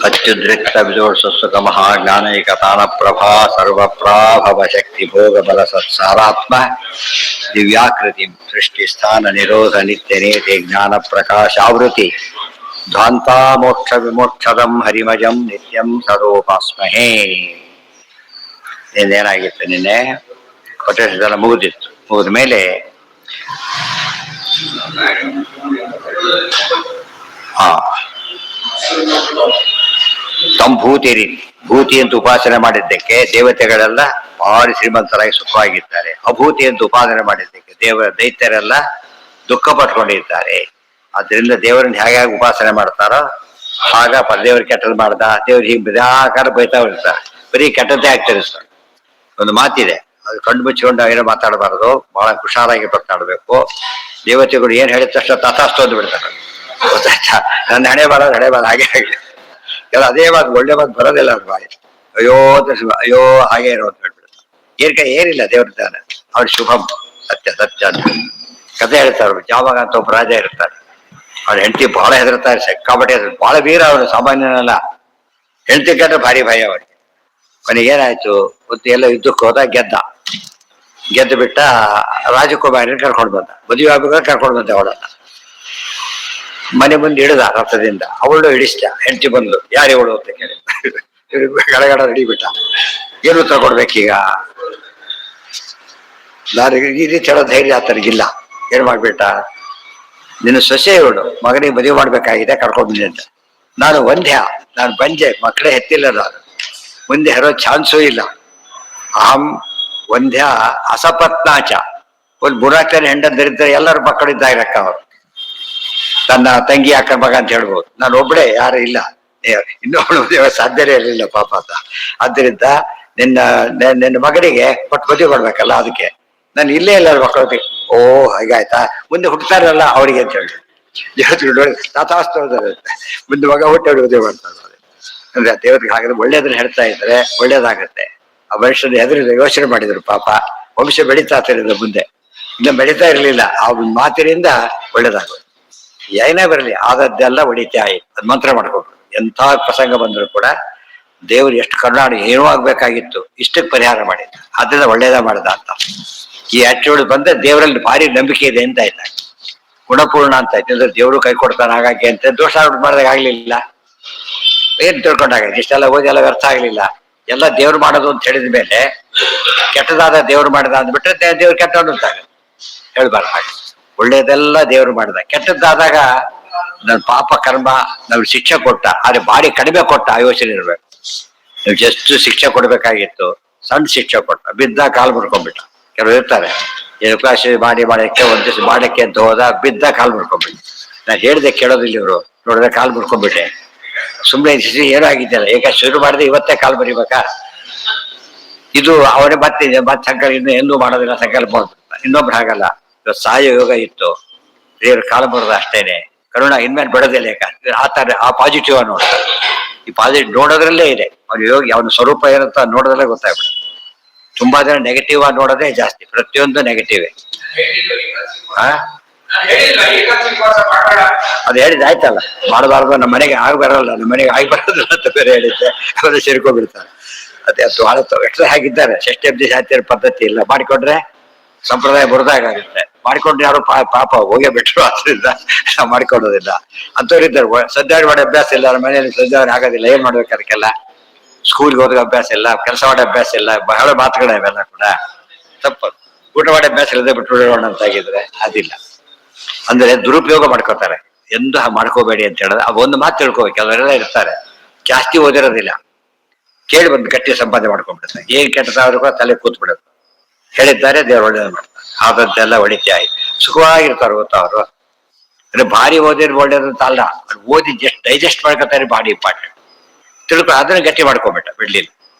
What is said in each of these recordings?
ಅತ್ಯುದ್ರಿಕ್ತ ವಿದೋಷಸ್ಸುಖ ಮಹಾಜ್ಞಾನೈಕತಾನ ಪ್ರಭಾ ಸರ್ವಪ್ರಾಭವ ಶಕ್ತಿ ಭೋಗ ಬಲ ಸತ್ಸಾರಾತ್ಮ ದಿವ್ಯಾಕೃತಿ ಸೃಷ್ಟಿ ಸ್ಥಾನ ನಿರೋಧ ನಿತ್ಯ ನೇತಿ ಜ್ಞಾನ ಪ್ರಕಾಶಾವೃತಿ ಧ್ವಾಂತಾ ಮೋಕ್ಷ ವಿಮೋಕ್ಷದಂ ಹರಿಮಜಂ ನಿತ್ಯಂ ಸದೋಪಾಸ್ಮಹೇ. ಏನಾಗಿತ್ತು ನಿನ್ನೆ ಕೊಟೇಶನ್ ಮುಗಿದಿತ್ತು. ಮುಗಿದ ಮೇಲೆ ಭೂತಿ ರೀತಿ ಭೂತಿ ಅಂತ ಉಪಾಸನೆ ಮಾಡಿದ್ದಕ್ಕೆ ದೇವತೆಗಳೆಲ್ಲ ಭಾರಿ ಶ್ರೀಮಂತರಾಗಿ ಸುಖವಾಗಿದ್ದಾರೆ. ಅಭೂತಿ ಅಂತ ಉಪಾಸನೆ ಮಾಡಿದ್ದಕ್ಕೆ ದೈತ್ಯರೆಲ್ಲ ದುಃಖ ಪಟ್ಕೊಂಡಿದ್ದಾರೆ. ಆದ್ರಿಂದ ದೇವರನ್ನ ಹೇಗೆ ಉಪಾಸನೆ ಮಾಡ್ತಾರೋ ಆಗ ದೇವ್ರಿಗೆ ಕೆಟ್ಟದ್ದು ಮಾಡ್ದ, ದೇವ್ರು ಹೀಗೆ ಬಿದಾಕಾರ ಬೈತಾ ಇರ್ತಾರೆ. ಬರೀ ಕೆಟ್ಟದ್ದೇ ಆಗ್ತಾರೆ ಸರ್. ಒಂದು ಮಾತಿದೆ, ಅದು ಕಣ್ಣು ಮುಚ್ಚಿಕೊಂಡು ಏನೋ ಮಾತಾಡಬಾರದು, ಬಹಳ ಹುಷಾರಾಗಿ ಮಾತಾಡಬೇಕು. ದೇವತೆಗಳು ಏನ್ ಹೇಳಿದ ತಕ್ಷಣ ತಥಾಸ್ತು ಅಂದು ಬಿಡ್ತಾರೆ. ಗೊತ್ತಾಯ್ತಾ? ನನ್ನ ಹಣೆ ಬಾರ ಹಾಗೆ ಆಗಲಿ ಎಲ್ಲ ಅದೇ ಮಾತು, ಒಳ್ಳೆ ಮಾತು ಬರೋದಿಲ್ಲ ಅವ್ರ ಬಾಯಿ. ಅಯ್ಯೋ ಅಯ್ಯೋ ಹಾಗೆ ಇರೋ ಅಂತ ಹೇಳ್ಬಿಡ್ತಾರೆ. ಏನಿಲ್ಲ ದೇವ್ರ ದಾನ ಅವ್ರ ಶುಭಂ ಸತ್ಯ ಸತ್ಯ ಅಂತ ಕಥೆ ಹೇಳ್ತಾರೆ. ಜಾವಾಗ ಅಂತ ಒಬ್ಬ ರಾಜ ಇರ್ತಾರೆ. ಅವ್ರ ಹೆಂಡತಿ ಬಹಳ ಹೆದರ್ತಾರೆ, ಸಿಕ್ಕಾಪಟ್ಟೆ ಬಹಳ ವೀರ ಅವನು, ಸಾಮಾನ್ಯನಲ್ಲ. ಹೆಂಡತಿ ಕಂಡ್ರೆ ಭಾರಿ ಭಯ ಅವನಿಗೆ. ಅವನಿಗೆ ಏನಾಯ್ತು ಗೊತ್ತು, ಎಲ್ಲ ಯುದ್ಧಕ್ಕೆ ಹೋದ, ಗೆದ್ದು ಬಿಟ್ಟ. ರಾಜಕುಮಾರಿನ ಕರ್ಕೊಂಡು ಬಂದ, ಮದುವೆ ಆಗ್ಬೇಕಾದ್ರೆ ಕರ್ಕೊಂಡು ಬಂದ. ಅವಳನ್ನ ಮನೆ ಮುಂದೆ ಹಿಡಿದ ರಥದಿಂದ. ಅವಳು ಹಿಡಿಸ್ತ. ಹೆಂಡತಿ ಬಂದು ಯಾರು ಇವಳು ಅಂತ ಕೇಳಿ ಗಡಗಡ ಹಿಡಿಬಿಟ್ಟ. ಏನು ಉತ್ತರ ಕೊಡ್ಬೇಕೀಗ? ನಾನು ಈ ರೀತಿ ಹೇಳೋ ಧೈರ್ಯ ಆತನಿಗಿಲ್ಲ. ಏನ್ ಮಾಡ್ಬಿಟ್ಟ, ನಿನ್ನ ಸೊಸೆ ಇವಳು, ಮಗನಿಗೆ ಮದುವೆ ಮಾಡ್ಬೇಕಾಗಿದೆ, ಕರ್ಕೊಂಡು ಬಂದೆ ಅಂತ. ನಾನು ವಂದ್ಯ, ನಾನು ಬಂಜೆ, ಮಕ್ಕಳೇ ಹೆತ್ತಿಲ್ಲ, ನಾನು ಮುಂದೆ ಹೆರೋ ಚಾನ್ಸೂ ಇಲ್ಲ. ಅಹಂ ವಂದ್ಯ ಅಸಪತ್ನಾಚ. ಒಂದು ಬುರಾಕ್ತಾನೆ ಹೆಂಡನ್ ಧರಿದ್ರೆ ಎಲ್ಲರ ಮಕ್ಕಳಿದ್ದಾಗ ಲೆಕ್ಕ. ಅವರು ತನ್ನ ತಂಗಿ ಅಕ್ಕ ಮಗ ಅಂತ ಹೇಳ್ಬೋದು. ನಾನು ಒಬ್ಬಳೇ, ಯಾರು ಇಲ್ಲ, ಇನ್ನೊಬ್ಬಳು ಮದುವೆ ಸಾಧ್ಯನೇ ಇರಲಿಲ್ಲ ಪಾಪ ಅಂತ. ಆದ್ದರಿಂದ ನಿನ್ನ ಮಗನಿಗೆ ಕೊಟ್ಟು ಮದುವೆ ಮಾಡ್ಬೇಕಲ್ಲ, ಅದಕ್ಕೆ ನಾನು ಇಲ್ಲೇ ಇಲ್ಲ ಮಕ್ಕಳು. ಓ ಹಾಗಾಯ್ತಾ, ಮುಂದೆ ಹುಟ್ಟುತ್ತಾರಲ್ಲ ಅವರಿಗೆ ಅಂತ ಹೇಳಿ ದೇವತೆಗಳು ತಾತಾಸ್ತು ಮುಂದೆ ಮಗ ಹುಟ್ಟಿ ಮದುವೆ ಮಾಡ್ತಾರೆ. ಅಂದ್ರೆ ದೇವತೆಗೆ ಹಾಗಾದ್ರೆ ಒಳ್ಳೇದನ್ನ ಹೇಳ್ತಾ ಇದ್ರೆ ಒಳ್ಳೇದಾಗತ್ತೆ. ಆ ಮನುಷ್ಯನ ಹೆದರಿದ ಯೋಚನೆ ಮಾಡಿದ್ರು. ಪಾಪ ವಂಶ ಬೆಳೀತಾ ಇರಲಿಲ್ಲ, ಮುಂದೆ ಇನ್ನು ಬೆಳೀತಾ ಇರಲಿಲ್ಲ. ಆ ಮಾತಿನಿಂದ ಒಳ್ಳೇದಾಗೋದು. ಏನೇ ಬರಲಿ ಆದದ್ದೆಲ್ಲ ಒಡಿತೆ ಆಯ್ತು. ಅದ್ ಮಂತ್ರ ಮಾಡ್ಕೊಂಡು ಎಂಥ ಪ್ರಸಂಗ ಬಂದ್ರು ಕೂಡ ದೇವ್ರು ಎಷ್ಟು ಕರುಣಾಡಿ, ಏನೂ ಆಗ್ಬೇಕಾಗಿತ್ತು, ಇಷ್ಟಕ್ಕೆ ಪರಿಹಾರ ಮಾಡಿದ್ದ. ಅದರಿಂದ ಒಳ್ಳೇದ ಮಾಡ್ದ ಅಂತ ಈ ಆಟಿಟ್ಯೂಡ್ ಬಂದ್ರೆ ದೇವರಲ್ಲಿ ಭಾರಿ ನಂಬಿಕೆ ಇದೆ ಅಂತ ಆಯ್ತಾ. ಗುಣಪೂರ್ಣ ಅಂತ ಆಯ್ತು. ಅಂದ್ರೆ ದೇವರು ಕೈ ಕೊಡ್ತಾನೆ ಹಾಗಾಗಿ ಅಂತ ದೋಷ ಮಾಡಿದಾಗ ಆಗ್ಲಿಲ್ಲ. ಏನ್ ತಿಳ್ಕೊಂಡಾಗ ಇಷ್ಟೆಲ್ಲ ಓದಿ ಎಲ್ಲ ವ್ಯರ್ಥ ಆಗ್ಲಿಲ್ಲ. ಎಲ್ಲ ದೇವ್ರು ಮಾಡೋದು ಅಂತ ಹೇಳಿದ ಮೇಲೆ ಕೆಟ್ಟದಾದ ದೇವ್ರು ಮಾಡಿದ ಅಂದ್ಬಿಟ್ರೆ ದೇವ್ರು ಕೆಟ್ಟವನು ಅಂತಾಗ ಹೇಳ್ಬಾರ್ದು. ಹಾಗೆ ಒಳ್ಳೇದೆಲ್ಲ ದೇವ್ರು ಮಾಡಿದ. ಕೆಟ್ಟದ್ದಾದಾಗ ನನ್ನ ಪಾಪ ಕರ್ಮ ನಾವು ಶಿಕ್ಷೆ ಕೊಟ್ಟ, ಆದ್ರೆ ಬಾಡಿ ಕಡಿಮೆ ಕೊಟ್ಟ ಆ ಯೋಚನೆ ಇರ್ಬೇಕು. ನೀವು ಜಸ್ಟ್ ಶಿಕ್ಷೆ ಕೊಡ್ಬೇಕಾಗಿತ್ತು, ಸಣ್ಣ ಶಿಕ್ಷೆ ಕೊಟ್ಟ, ಬಿದ್ದ ಕಾಲು ಮುರ್ಕೊಂಡ್ಬಿಟ್ಟ. ಕೆಲವರು ಇರ್ತಾರೆ, ಕ್ಲಾಸ್ ಮಾಡಕ್ಕೆ ಒಂದ್ ದಿವಸ ಮಾಡಕ್ಕೆ ಅಂತ ಹೋದ, ಬಿದ್ದ ಕಾಲು ಮುರ್ಕೊಂಡ್ಬಿಟ್ಟು. ನಾನು ಹೇಳ್ದೆ ಕೇಳೋದಿಲ್ಲ ಇವರು, ನೋಡಿದ್ರೆ ಕಾಲು ಮುರ್ಕೊಂಡ್ಬಿಟ್ಟೆ. ಸುಮ್ಮನೆ ಏನೋ ಆಗಿದ್ದಲ್ಲ, ಈಗ ಶುರು ಮಾಡಿದ್ರೆ ಇವತ್ತೇ ಕಾಲು ಬರಿಬೇಕಾ? ಇದು ಅವನೇ ಮತ್ತೆ ಸಂಕಲ್ಪ ಇನ್ನು ಎಂದೂ ಮಾಡೋದಿಲ್ಲ, ಸಂಕಲ್ಪ ಮಾಡ್ಬಿಡ್ತಾರೆ. ಇನ್ನೊಬ್ರು ಹಾಗಲ್ಲ, ಇವತ್ತು ಸಾಯ ಯೋಗ ಇತ್ತು, ದೇವ್ರ ಕಾಲು ಬರೋದು ಅಷ್ಟೇನೆ. ಕರುಣ ಇನ್ಮೇಲೆ ಬಿಡೋದಿಲ್ಲ. ಯಾಕಂದ್ರೆ ಆ ಪಾಸಿಟಿವ್ ನೋಡ್ತಾರೆ. ಈ ಪಾಸಿಟಿವ್ ನೋಡೋದ್ರಲ್ಲೇ ಇದೆ ಅವ್ನ ಯೋಗಿ, ಅವನ ಸ್ವರೂಪ ಏನಂತ ನೋಡೋದ್ರಲ್ಲೇ ಗೊತ್ತಾಗ್ಬಿಡುತ್ತೆ. ತುಂಬಾ ಜನ ನೆಗೆಟಿವ್ ಆಗಿ ನೋಡೋದೇ ಜಾಸ್ತಿ, ಪ್ರತಿಯೊಂದು ನೆಗೆಟಿವ್. ಅದು ಹೇಳಿದ್ ಆಯ್ತಲ್ಲ, ಮಾಡಬಾರ್ದು, ನಮ್ಮ ಮನೆಗೆ ಆಗಿ ಬರಲ್ಲ, ನಮ್ಮ ಮನೆಗೆ ಆಗಿ ಬರೋದಿಲ್ಲ ಅಂತ ಬೇರೆ ಹೇಳಿದ್ದೆ. ಅವರು ಸೇರ್ಕೊಂಡ್ಬಿಡ್ತಾರೆ. ಅದೇ ಅದು ಎಕ್ಸ್ಟ್ರಾ ಹಾಕಿದ್ದಾರೆ. ಷಷ್ಠಿ ಶಾಸ್ತ್ರ ಪದ್ಧತಿ ಇಲ್ಲ, ಮಾಡಿಕೊಂಡ್ರೆ ಸಂಪ್ರದಾಯ ಬುರದಾಗುತ್ತೆ. ಮಾಡಿಕೊಂಡ್ರೆ ಯಾರು ಪಾಪ ಹೋಗೇ ಬಿಟ್ರು, ಆದ್ರಿಂದ ನಾವು ಮಾಡಿಕೊಡೋದಿಲ್ಲ. ಅಂತವ್ರಿದ್ದಾರೆ ಸಂಧ್ಯಾವಣಿ ಮಾಡೋ ಅಭ್ಯಾಸ ಇಲ್ಲ, ನಮ್ಮ ಮನೆಯಲ್ಲಿ ಸಂಧ್ಯಾವಣಿ ಆಗೋದಿಲ್ಲ. ಏನ್ ಮಾಡ್ಬೇಕು ಅದಕ್ಕೆಲ್ಲ? ಸ್ಕೂಲ್ಗೆ ಹೋದ ಅಭ್ಯಾಸ ಇಲ್ಲ, ಕೆಲಸ ಮಾಡೋ ಅಭ್ಯಾಸ ಇಲ್ಲ, ಬಹಳ ಮಾತುಗಳೇ ಇವೆಲ್ಲ ಕೂಡ ತಪ್ಪು. ಊಟ ಮಾಡೋ ಅಭ್ಯಾಸ ಇಲ್ಲದೆ ಬಿಟ್ಟು ಅಂತಾಗಿದ್ರೆ ಅದಿಲ್ಲ. ಅಂದ್ರೆ ದುರುಪಯೋಗ ಮಾಡ್ಕೋತಾರೆ. ಎಂದು ಮಾಡ್ಕೋಬೇಡಿ ಅಂತ ಹೇಳಿದ್ರೆ ಒಂದು ಮಾತು ತಿಳ್ಕೋಬೇಕು. ಅವರೆಲ್ಲ ಇರ್ತಾರೆ, ಜಾಸ್ತಿ ಓದಿರೋದಿಲ್ಲ, ಕೇಳಿ ಬಂದು ಗಟ್ಟಿ ಸಂಪಾದನೆ ಮಾಡ್ಕೊಂಡ್ಬಿಡುತ್ತೆ. ಏನ್ ಕೆಟ್ಟದಾದ್ರೂ ಕೂಡ ತಲೆ ಕೂತ್ ಬಿಡುತ್ತೆ. ಹೇಳಿದ್ದಾರೆ, ದೇವ್ರು ಒಳ್ಳೇದು ಮಾಡ್ತಾರೆ. ಆದದ್ದೆಲ್ಲ ಒಳಿತೆ ಆಯ್ತು, ಸುಖವಾಗಿರ್ತಾರೆ. ಗೊತ್ತಾ ಅವರು ಅಂದ್ರೆ ಭಾರಿ ಓದಿರ್ ಒಳ್ಳೇದು ಅಂತ ಅಲ್ಲ, ಓದಿ ಜಸ್ಟ್ ಡೈಜೆಸ್ಟ್ ಮಾಡ್ಕೊತಾರೆ, ಬಾಡಿ ಇಂಪಾರ್ಟೆಂಟ್ ತಿಳ್ಕೊ. ಅದನ್ನ ಗಟ್ಟಿ ಮಾಡ್ಕೊಂಡ್ಬಿಟ್ಟ, ಬಿಡ್ಲಿಲ್ಲ.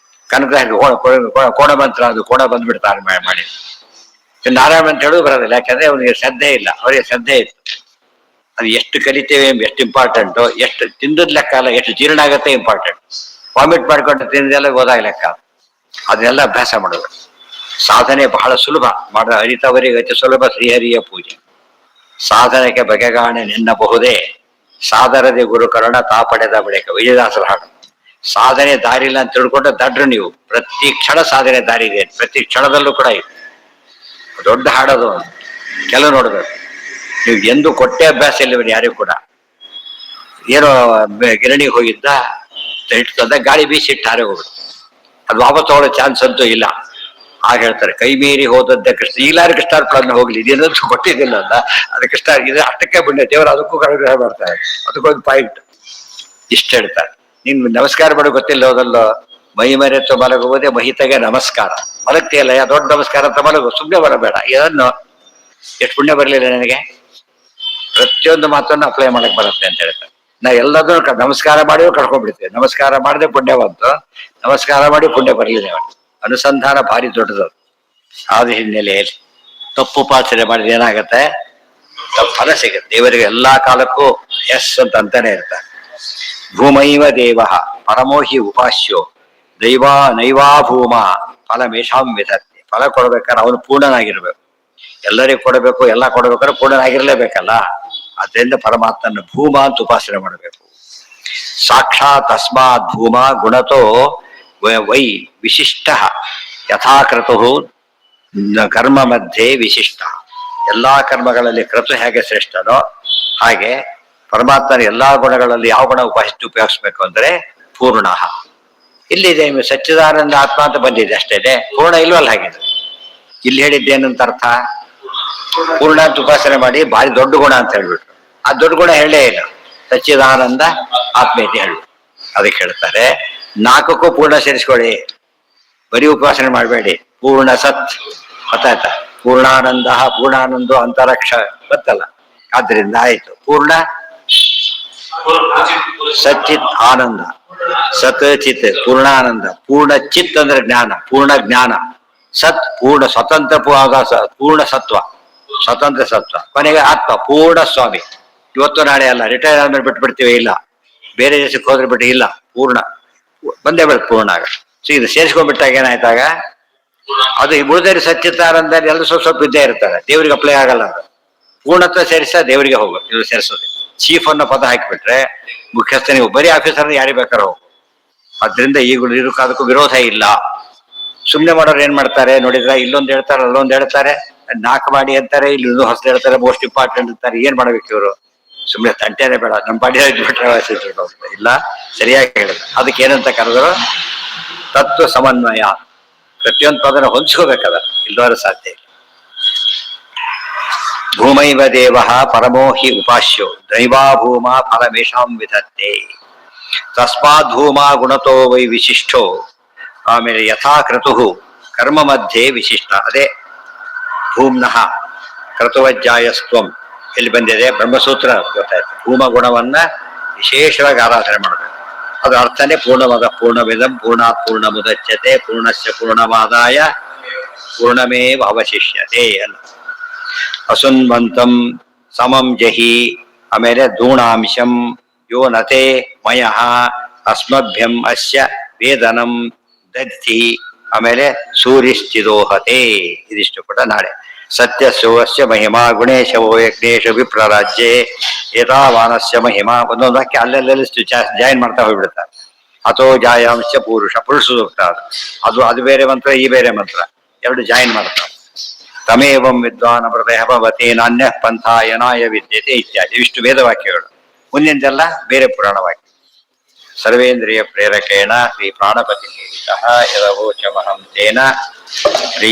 ಕನಕ ಕೋಣ ಮಂತ್ರ, ಅದು ಕೋಣ ಬಂದ್ಬಿಡ್ತಾರೆ ಮಾಡಿ. ನಾರಾಯಣ ಅಂತ ಹೇಳೋದು ಬರೋದಿಲ್ಲ, ಯಾಕಂದ್ರೆ ಅವನಿಗೆ ಶ್ರದ್ಧೆ ಇಲ್ಲ, ಅವರಿಗೆ ಶ್ರದ್ಧೆ ಇತ್ತು. ಅದು ಎಷ್ಟು ಕಲಿತೇವೆ ಎಷ್ಟು ಇಂಪಾರ್ಟೆಂಟು, ಎಷ್ಟು ತಿಂದದ್ ಲೆಕ್ಕ ಅಲ್ಲ, ಎಷ್ಟು ಜೀರ್ಣ ಆಗತ್ತೆ ಇಂಪಾರ್ಟೆಂಟ್. ವಾಮಿಟ್ ಮಾಡ್ಕೊಂಡು ತಿಂದೆಲ್ಲ ಓದಾಗ ಲೆಕ್ಕ. ಅದನ್ನೆಲ್ಲ ಅಭ್ಯಾಸ ಮಾಡೋದು. ಸಾಧನೆ ಬಹಳ ಸುಲಭ ಮಾಡ, ಅರಿತವರಿಗೆ ಅತಿ ಸುಲಭ ಶ್ರೀಹರಿಯ ಪೂಜೆ. ಸಾಧನೆಗೆ ಬಗೆಗಾಣೆ ನಿನ್ನಬಹುದೇ, ಸಾದರದೆ ಗುರುಕರಣ ತಾ ಪಡೆದ ಬಳಿಕ. ವಿಜಯದಾಸರ ಹಾಡು. ಸಾಧನೆ ದಾರಿ ಇಲ್ಲ ಅಂತ ತಿಳ್ಕೊಂಡು ದಡ್ರು ನೀವು. ಪ್ರತಿ ಕ್ಷಣ ಸಾಧನೆ ದಾರಿ ಇದೆ, ಪ್ರತಿ ಕ್ಷಣದಲ್ಲೂ ಕೂಡ ಇದೆ. ದೊಡ್ಡ ಹಾಡೋದು ಕೆಲವು ನೋಡ್ಬೇಕು. ನೀವು ಎಂದು ಕೊಟ್ಟೆ ಅಭ್ಯಾಸ ಇಲ್ಲವನು ಯಾರಿಗೂ ಕೂಡ. ಏನೋ ಗಿರಣಿಗೆ ಹೋಗಿದ್ದ, ಇಟ್ಕೊಂಡ ಗಾಳಿ ಬೀಸಿ ಇಟ್ಟು ಹಾರೆ ಹೋಗುದು, ಅದು ವಾಪಸ್ ತಗೊಳ್ಳೋ ಚಾನ್ಸ್ ಅಂತೂ ಇಲ್ಲ. ಆಗ ಹೇಳ್ತಾರೆ ಕೈ ಮೀರಿ ಹೋದದ್ದೇ ಕೃಷ್ಣ. ಈಗಲಾರು ಕೃಷ್ಣಾರ್ಪಣ ಹೋಗ್ಲಿ, ಇದೇನಂತೂ ಕೊಟ್ಟಿದ್ದಿಲ್ಲ ಅಲ್ಲ, ಅದು ಕೃಷ್ಣ ಇದು ಅಷ್ಟಕ್ಕೆ ಪುಣ್ಯ. ದೇವರು ಅದಕ್ಕೂ ಕನುಗ್ರಹ ಮಾಡ್ತಾರೆ, ಅದಕ್ಕೊಂದು ಪಾಯಿಂಟ್. ಇಷ್ಟ ಹೇಳ್ತಾರೆ. ನಿನ್ ನಮಸ್ಕಾರ ಮಾಡೋ ಗೊತ್ತಿಲ್ಲ ಹೋದಲ್ಲೋ, ಮೈ ಮರೆತು ಮಲಗುವುದೇ ಮಹಿತೆಗೆ ನಮಸ್ಕಾರ. ಮಲಗ್ತಿಯಲ್ಲ, ದೊಡ್ಡ ನಮಸ್ಕಾರ ಅಂತ ಮಲಗು, ಸುಮ್ಮನೆ ಬರಬೇಡ. ಇದನ್ನು ಎಷ್ಟು ಪುಣ್ಯ ಬರಲಿಲ್ಲ ನನಗೆ. ಪ್ರತಿಯೊಂದು ಮಾತನ್ನು ಅಪ್ಲೈ ಮಾಡಕ್ ಬರುತ್ತೆ ಅಂತ ಹೇಳ್ತಾರೆ. ನಾ ಎಲ್ಲದನ್ನು ನಮಸ್ಕಾರ ಮಾಡಿಯೂ ಕಳ್ಕೊಂಡ್ಬಿಡ್ತೇವೆ. ನಮಸ್ಕಾರ ಮಾಡದೆ ಪುಣ್ಯ ಬಂತು, ನಮಸ್ಕಾರ ಮಾಡಿ ಪುಣ್ಯ ಬರಲಿಲ್ಲ. ಅನುಸಂಧಾನ ಭಾರಿ ದೊಡ್ಡದು. ಆದ ಹಿನ್ನೆಲೆಯಲ್ಲಿ ತಪ್ಪು ಉಪಾಸನೆ ಮಾಡಿದ್ರೆ ಏನಾಗತ್ತೆ, ತಪ್ಪು ಫಲ ಸಿಗುತ್ತೆ. ದೇವರಿಗೆ ಎಲ್ಲಾ ಕಾಲಕ್ಕೂ ಎಸ್ ಅಂತ ಅಂತಾನೆ ಇರ್ತಾರೆ. ಭೂಮೈವ ದೇವ ಪರಮೋಹಿ ಉಪಾಸ್ಯೋ ದೈವ ನೈವಾ ಭೂಮ ಫಲ ಮೇಷಾಂ ವಿಧತ್ತೆ. ಫಲ ಕೊಡ್ಬೇಕಾದ್ರೆ ಅವನು ಪೂರ್ಣನಾಗಿರ್ಬೇಕು. ಎಲ್ಲರಿಗೂ ಕೊಡಬೇಕು, ಎಲ್ಲ ಕೊಡಬೇಕಾದ್ರೆ ಪೂರ್ಣನಾಗಿರ್ಲೇಬೇಕಲ್ಲ. ಅದರಿಂದ ಪರಮಾತ್ಮನ ಭೂಮ ಅಂತ ಉಪಾಸನೆ ಮಾಡಬೇಕು. ಸಾಕ್ಷಾತ್ ತಸ್ಮಾತ್ ಭೂಮ ಗುಣತೋ ವೈ ವಿಶಿಷ್ಟ ಯಥಾಕ್ರತು ಕರ್ಮ ಮಧ್ಯೆ ವಿಶಿಷ್ಟ. ಎಲ್ಲಾ ಕರ್ಮಗಳಲ್ಲಿ ಕ್ರತು ಹೇಗೆ ಶ್ರೇಷ್ಠನೋ ಹಾಗೆ ಪರಮಾತ್ಮನ ಎಲ್ಲಾ ಗುಣಗಳಲ್ಲಿ ಯಾವ ಗುಣ ಉಪಯೋಗಿಸ್ಬೇಕು ಅಂದ್ರೆ ಪೂರ್ಣ. ಇಲ್ಲಿದೆ ಸಚ್ಚಿದಾನಂದ ಆತ್ಮ ಅಂತ ಬಂದಿದೆ ಅಷ್ಟೇನೆ, ಪೂರ್ಣ ಇಲ್ವಲ್ಲ. ಹಾಗಿದೆ ಇಲ್ಲಿ ಹೇಳಿದ್ದೇನಂತ ಅರ್ಥ, ಪೂರ್ಣ ಅಂತ ಉಪಾಸನೆ ಮಾಡಿ ಭಾರಿ ದೊಡ್ಡ ಗುಣ ಅಂತ ಹೇಳ್ಬಿಟ್ರು. ಆ ದೊಡ್ಡ ಗುಣ ಹೇಳೇ ಇಲ್ಲ, ಸಚ್ಚಿದಾನಂದ ಆತ್ಮೀಯತೆ ಹೇಳಿ. ಅದಕ್ಕೆ ಹೇಳ್ತಾರೆ ನಾಲ್ಕಕ್ಕೂ ಪೂರ್ಣ ಸೇರಿಸ್ಕೊಳ್ಳಿ, ಬರೀ ಉಪಾಸನೆ ಮಾಡಬೇಡಿ. ಪೂರ್ಣ ಸತ್ ಗೊತ್ತಾಯ್ತಾ, ಪೂರ್ಣಾನಂದ ಪೂರ್ಣಾನಂದೋ ಅಂತರಕ್ಷ ಗೊತ್ತಲ್ಲ. ಆದ್ರಿಂದ ಆಯ್ತು, ಪೂರ್ಣ ಸಚ್ಚಿತ್ ಆನಂದ, ಸತ್ ಚಿತ್ ಪೂರ್ಣಾನಂದ. ಪೂರ್ಣ ಚಿತ್ ಅಂದ್ರೆ ಜ್ಞಾನ, ಪೂರ್ಣ ಜ್ಞಾನ. ಸತ್ ಪೂರ್ಣ ಸ್ವತಂತ್ರ ಪೂರ್ಣ ಸತ್ವ, ಸ್ವತಂತ್ರ ಸತ್ವ. ಕೊನೆಗೆ ಆತ್ಮ ಪೂರ್ಣ ಸ್ವಾಮಿ. ಇವತ್ತು ನಾಳೆ ಅಲ್ಲ, ರಿಟೈರ್ ಆದ್ಮೇಲೆ ಬಿಟ್ಬಿಡ್ತೀವಿ, ಇಲ್ಲ ಬೇರೆ ದೇಶಕ್ಕೆ ಹೋದ್ರೆ ಬಿಟ್ಟು ಇಲ್ಲ, ಪೂರ್ಣ ಬಂದೇ ಬಿಡುತ್ತೆ ಪೂರ್ಣ ಆಗ. ಸೊ ಇದು ಸೇರಿಸ್ಕೊಂಡ್ಬಿಟ್ಟಾಗ ಏನಾಯ್ತಾಗ ಅದು ಉಳಿದರೆ ಸಚ್ಚಿತ್ತಾನಂದ ಎಲ್ಲರೂ ಸ್ವಲ್ಪ ಇದ್ದೇ ಇರ್ತಾರೆ, ದೇವರಿಗೆ ಅಪ್ಲೈ ಆಗಲ್ಲ. ಅದು ಪೂರ್ಣತ್ವ ಸೇರಿಸ ದೇವರಿಗೆ ಹೋಗೋದು, ಇವ್ರು ಸೇರಿಸೋದು. ಚೀಫ್ ಅನ್ನೋ ಪದ ಹಾಕಿಬಿಟ್ರೆ ಮುಖ್ಯಸ್ಥನಿಗೆ, ಬರೀ ಆಫೀಸರ್ ಯಾರಿಗೆ ಬೇಕಾದ್ರೆ ಹೋಗು. ಅದ್ರಿಂದ ಈಗ ಅದಕ್ಕೂ ವಿರೋಧ ಇಲ್ಲ. ಸುಮ್ಮನೆ ಮಾಡೋರು ಏನ್ ಮಾಡ್ತಾರೆ ನೋಡಿದ್ರೆ, ಇಲ್ಲೊಂದು ಹೇಳ್ತಾರೆ ಅಲ್ಲೊಂದು ಹೇಳ್ತಾರೆ, ನಾಲ್ಕು ಮಾಡಿ ಅಂತಾರೆ, ಇಲ್ಲಿ ಹೊಸ ಹೇಳ್ತಾರೆ, ಮೋಸ್ಟ್ ಇಂಪಾರ್ಟೆಂಟ್ ಅಂತಾರೆ. ಏನ್ ಮಾಡ್ಬೇಕು ಇವರು? ಸುಮ್ಮನೆ ತಂಟೆನೇ ಬೇಡ, ನಮ್ಮ ಪಾಡಿ ಬಿಟ್ರೆ ಇಲ್ಲ. ಸರಿಯಾಗಿ ಹೇಳಿದ. ಅದಕ್ಕೆ ಏನಂತ ಕರೆದ್ರು ತತ್ವ ಸಮನ್ವಯ. ಪ್ರತಿಯೊಂದು ಪದನ ಹೊಂಚ್ಕೋಬೇಕದ, ಇಲ್ದವರು ಸಾಧ್ಯ ಇಲ್ಲ. ಭೂಮೈವ ದೇವ ಪರಮೋಹಿ ಉಪಾಸ್ಯೋ ದೈವಾ ಭೂಮ ಫಲಮೇಷಾಂ ವಿಧತ್ತೆ. ತಸ್ಮಾತ್ ಭೂಮ ಗುಣತೋ ವೈ ವಿಶಿಷ್ಟೋ. ಆಮೇಲೆ ಯಥಾ ಕ್ರತು ಕರ್ಮ ಮಧ್ಯೆ ವಿಶಿಷ್ಟ. ಅದೇ ಭೂಮ್ನಃ ಕ್ರತುವಜ್ಜಾಯಸ್ತ್ವಂ ಇಲ್ಲಿ ಬಂದಿದೆ, ಬ್ರಹ್ಮಸೂತ್ರ ಗೊತ್ತಾಯ್ತು. ಭೂಮ ಗುಣವನ್ನ ವಿಶೇಷವಾಗಿ ಆರಾಧನೆ ಮಾಡಬೇಕು. ಅದು ಅರ್ಥನೇ ಪೂರ್ಣಮದ ಪೂರ್ಣವಿದಂ ಪೂರ್ಣಾತ್ ಪೂರ್ಣ ಮುದಚ್ಯತೆ ಪೂರ್ಣಸ್ಯ ಪೂರ್ಣಮಾದಾಯ ಪೂರ್ಣಮೇವ ಅವಶಿಷ್ಯತೆ ಅಲ್ಲ. ಅಸುನ್ವಂತಂ ಸಮಂ ಜಹಿ, ಆಮೇಲೆ ಧೂಣಾಂಶಂ ಯೋ ನತೆ ಮಯಃ ಅಸ್ಮಭ್ಯಂ ಅಸ್ಯ ವೇದನಂ ದದ್ಧಿ, ಆಮೇಲೆ ಸೂರಿಶ್ಚಿದೋಹತೆ. ಇದಿಷ್ಟು ಕೂಡ ನಾಳೆ. ಸತ್ಯ ಸೋಸ್ಯ ಮಹಿಮಾ ಗುಣೇಶವೋ ಯಜ್ಞೇಶ ವಿಪ್ರರಾಜ್ಯೆ ಏತಾವಾನಸ್ಯ ಮಹಿಮಾ. ಒಂದೊಂದು ವಾಕ್ಯ ಅಲ್ಲೆಲ್ಲ ಜಾಯಿನ್ ಮಾಡ್ತಾ ಹೋಗ್ಬಿಡ್ತಾರೆ. ಅಥೋ ಜಾಯಾಂಶ ಪುರುಷ ಸೂಕ್ತ ಅದು ಅದು ಬೇರೆ ಮಂತ್ರ, ಈ ಬೇರೆ ಮಂತ್ರ, ಎರಡು ಜಾಯಿನ್ ಮಾಡ್ತಾರೆ. ತಮೇವಂ ವಿದ್ವಾನ್ ಹೃದಯ ಭವತಿ ನಾನ್ಯ ಪಂಥಾಯನಾಯ ವಿದ್ಯತೆ ಇತ್ಯಾದಿ. ಇಷ್ಟು ವೇದವಾಕ್ಯಗಳು. ಮುಂದಿನದೆಲ್ಲ ಬೇರೆ ಪುರಾಣ ವಾಕ್ಯ. ಸರ್ವೇಂದ್ರಿಯ ಪ್ರೇರಕೇಣ ಶ್ರೀ ಪ್ರಾಣಪತಿ ನೀಡಿತಃ ಯದವೋಚಮಹಂ ತೇನ ಶ್ರೀ